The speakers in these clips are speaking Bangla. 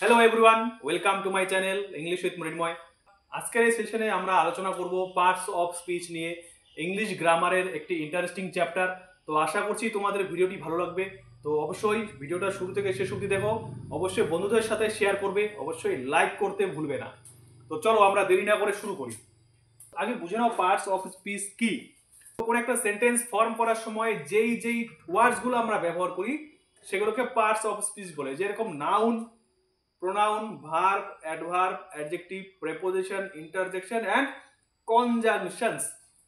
Hello everyone, welcome to my channel English with Mrinmoy. আজকের এই সেশনে আমরা আলোচনা করব পার্টস অফ স্পিচ নিয়ে, ইংলিশ গ্রামারের একটি ইন্টারেস্টিং চ্যাপ্টার। তো আশা করছি তোমাদের ভিডিওটি ভালো লাগবে। তো অবশ্যই ভিডিওটা শুরু থেকে শেষ অবধি দেখো, অবশ্যই বন্ধুদের সাথে শেয়ার করবে, অবশ্যই লাইক করতে ভুলবে না। তো চলো আমরা দেরি না করে শুরু করি। আগে বুঝে নাও পার্টস অফ স্পিচ কি। কোনো একটা সেন্টেন্স ফর্ম করার সময় যেই ওয়ার্ডসগুলো আমরা ব্যবহার করি সেগুলোকে পার্টস অফ স্পিচ বলে। যেরকম noun, pronoun, verb, adverb, adjective, preposition, interjection and conjunctions,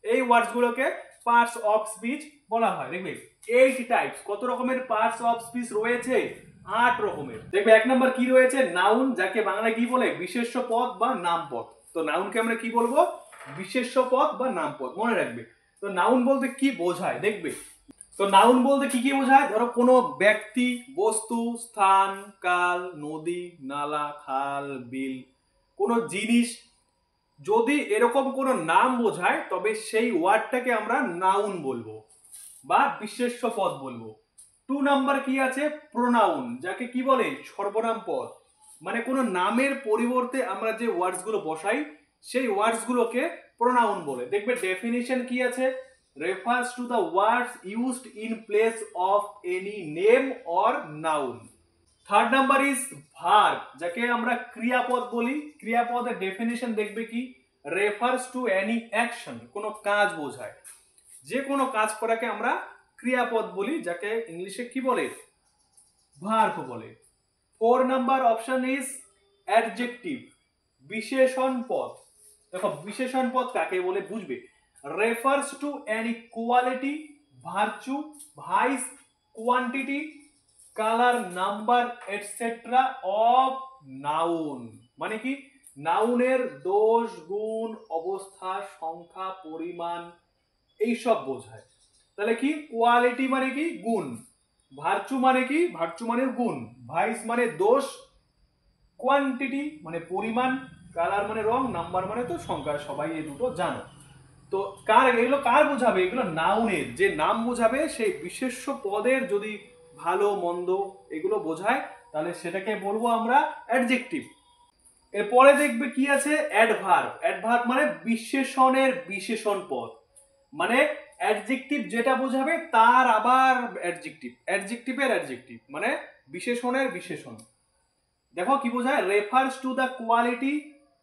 এই ওয়ার্ডস গুলোকে পার্টস অফ স্পিচ বলা হয়। দেখবে 8 টাইপস। কত রকমের পার্টস অফ স্পিচ রয়েছে? 8 রকমের। দেখবে এক নাম্বার কি রয়েছে? নাউন, যাকে বাংলায় কি বলে? বিশেষ্য পদ বা নামপদ। তো নাউনকে আমরা কি বলবো? বিশেষ্য পদ বা নামপদ, মনে রাখবে। তো নাউন বলতে কি বোঝায় দেখবে। তো নাউন বলতে কি কি বোঝায়? ধরো কোনো ব্যক্তি, বস্তু, স্থান, কাল, নদী, নালা, খাল, বিল, কোনো জিনিস যদি এরকম কোনো নাম বোঝায় তবে সেই ওয়ার্ডটাকে আমরা নাউন বলবো বা বিশেষ্য পদ বলবো। 2 নাম্বার কি আছে? প্রোনাউন, যাকে কি বলে? সর্বনাম পদ। মানে কোনো নামের পরিবর্তে আমরা যে ওয়ার্ডস গুলো বসাই সেই ওয়ার্ডস গুলোকে প্রোনাউন বলে। দেখবে ডেফিনিশন কি আছে? refers to the words used in place of any name or noun. Third number is verb, যাকে আমরা ক্রিয়াপদ বলি। ক্রিয়াপদের ডেফিনিশন দেখবে কি? refers to any action, কোনো কাজ বোঝায়। যে কোনো কাজ করাকে আমরা ক্রিয়াপদ বলি, যাকে ইংলিশে কি বলে? ভার্ব বলে। 4 নাম্বার অপশন ইজ অ্যাডজেক্টিভ, বিশেষণ পদ। দেখো বিশেষণ পদ কাকে বলে বুঝবে। refers to any quality, virtue, vice, quantity, color, number, etc. of noun। মানে কি? নাউনের দোষ, গুণ, অবস্থা, সংখ্যা, পরিমাণ এইসব বোঝায়। তাহলে কি? কোয়ালিটি মানে কি? গুণ। ভার্চু মানে কি? ভার্চু মানে গুণ। ভাইস মানে দোষ। কোয়ান্টিটি মানে পরিমাণ। কালার মানে রং। নাম্বার মানে তো সংখ্যা, সবাই এই দুটো জানো। তো এগুলো কার বোঝাবে? এগুলো নাউনের, যে নাম বোঝাবে সেই বিশেষ্য পদের যদি ভালো মন্দ এগুলো বোঝায় তাহলে সেটাকে বলবো আমরা অ্যাডজেক্টিভ। এরপরে দেখবে কি আছে? অ্যাডভার্ব। অ্যাডভার্ব মানে বিশেষণের বিশেষণ পদ। মানে অ্যাডজেক্টিভ যেটা বোঝাবে তার আবার অ্যাডজেক্টিভ, অ্যাডজেক্টিভের অ্যাডজেক্টিভ মানে বিশেষণের বিশেষণ। দেখো কি বোঝায়? Refers to the quality,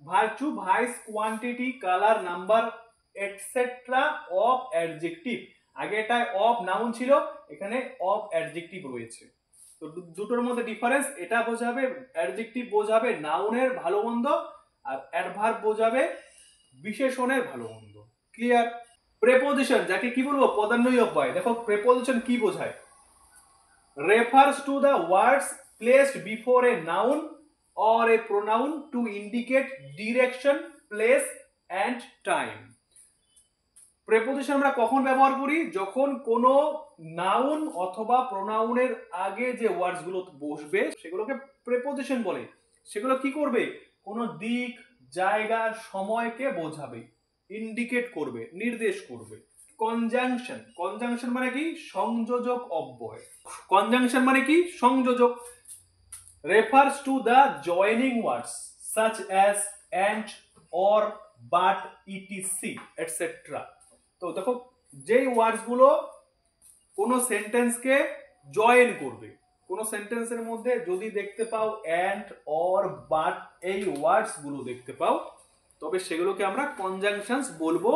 virtue, vice, quantity, colour, number etcetera of adjective. আগে এটা অফ নাউন ছিল, এখানে অফ অ্যাডজেক্টিভ রয়েছে। তো দুটোর মধ্যে ডিফারেন্স। এটা বোঝাবে, অ্যাডজেক্টিভ বোঝাবে নাউনের ভালো মন্দ, আর অ্যাডভার্ব বোঝাবে বিশেষণের ভালো মন্দ। ক্লিয়ার? প্রেপোজিশন, যাকে কি বলবো? পদান্বয়ী অব্যয়। দেখো প্রেপোজিশন কি বোঝায়? refers to the words placed before a noun or a pronoun to indicate direction, place and time. Preposition আমরা কখন ব্যবহার করি? যখন কোনো নাউন অথবা প্রোনাউনের আগে যে ওয়ার্ডস গুলো বসবে সেগুলোকে প্রেপোজিশন বলে। সেগুলো কি করবে? কোনো দিক, জায়গা, সময়কে বোঝাবে, ইন্ডিকেট করবে, নির্দেশ করবে। কনজাংশন, কনজাংশন মানে কি? সংযোজক অব্যয়। কনজাংশন মানে কি? সংযোজক। refers to the joining words such as and, or, but, etc etc. তো দেখো যেই ওয়ার্ডস গুলো কোনো সেন্টেন্সকে জয়েন করবে, কোনো সেন্টেন্সের মধ্যে যদি দেখতে পাও and, or, but এই ওয়ার্ডস গুলো দেখতে পাও তবে সেগুলোকে আমরা কনজাংশনস বলবো।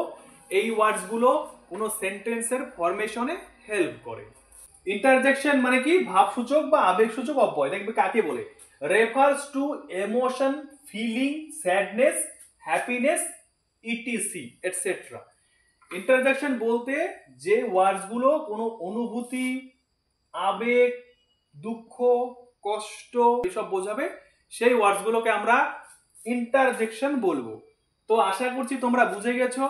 এই ওয়ার্ডস গুলো কোনো সেন্টেন্সের ফরমেশনে হেল্প করে। ইন্টারজেকশন মানে কি? ভাবসূচক বা আবেগসূচক অব্যয়। দেখবে কাকে বলে? Refers to emotion, feeling, sadness, happiness, ETC etcetera. Interjection বলতে যে ওয়ার্ডস গুলো কোনো অনুভূতি, আবেগ, দুঃখ, কষ্ট এসব বোঝাবে সেই ওয়ার্ডস গুলোকে আমরা ইন্টারজেকশন বলবো। তো আশা করছি তোমরা বুঝে গেছো।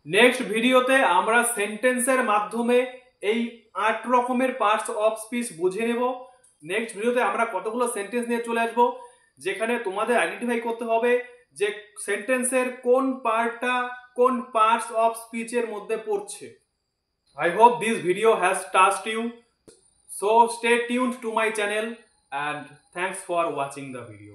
নেক্সট ভিডিওতে আমরা সেন্টেন্সের মাধ্যমে এই 8 রকমের পার্টস অফ স্পিচ বুঝে নেব। নেক্সট ভিডিওতে আমরা কতগুলো সেন্টেন্স নিয়ে চলে আসবো, যেখানে তোমাদের আইডেন্টিফাই করতে হবে যে সেন্টেন্সের কোন পার্টটা কোন পার্টস অফ স্পিচের মধ্যে পড়ছে। I hope this video has touched you. So stay tuned to my channel and thanks for watching the video.